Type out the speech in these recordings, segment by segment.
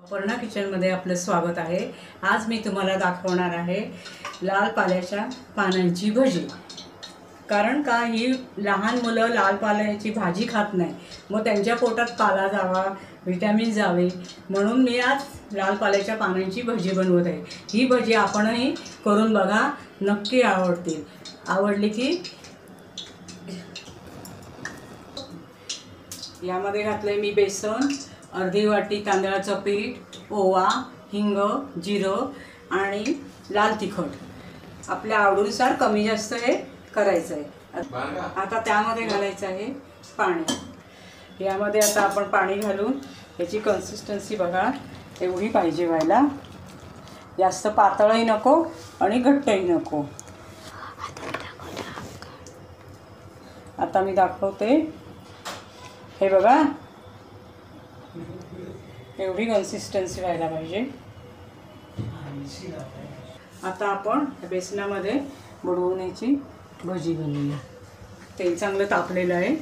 अपर्णा किचनमध्ये आपलं स्वागत आहे। आज मी तुम्हाला दाखवणार आहे लाल पाल्याच्या पानांची भजी। कारण का ही लहान मुलं लाल पाल्याची भाजी खात नाही, मग त्यांच्या पोटात पाला जावा, व्हिटॅमिन जावे म्हणून मी आज लाल पाल्याच्या पानांची भजी बनवत आहे। ही भजी आपणही करून बघा, नक्की आवडतील। आवडली की यामध्ये घातले मी बेसन, अर्धी वाटी तांदळाचं पीठ, ओवा, हिंग, जिरं आणि लाल तिखट आपल्या आवडीनुसार कमी जास्त हे करायचं आहे। आता त्यामध्ये घालायचं आहे पाणी। यामध्ये आता आपण पाणी घालून याची कन्सिस्टन्सी बघा, एवढी पाहिजे व्हायला, जास्त पातळही नको आणि घट्टही नको। आता मी दाखवते, हे बघा एवढी कन्सिस्टन्सी व्हायला पाहिजे। आता आपण बेसनामध्ये बुडवून याची भजी बनवूया। तेल चांगलं तापलेलं आहे।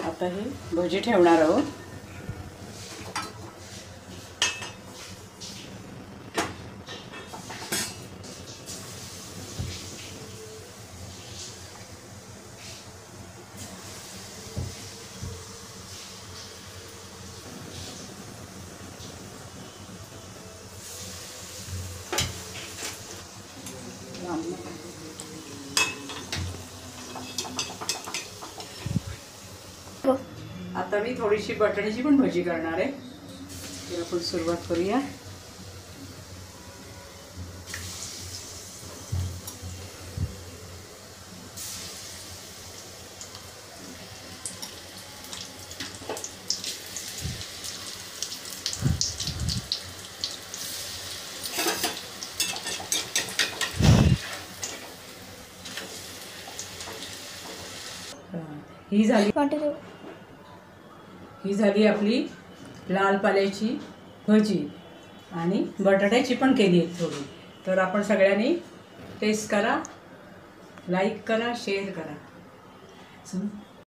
आता ही भजी ठेवणार आहोत। आता मी थोडीशी बटाट्याची पण भजी करणार आहे। तर आपण सुरुवात करूया। ही झाली आपली लाल पाल्याची भजी आणि बटाट्याची पण केली आहे थोडी। तर आपण सगळ्यांनी टेस्ट करा, लाईक करा, शेअर करा।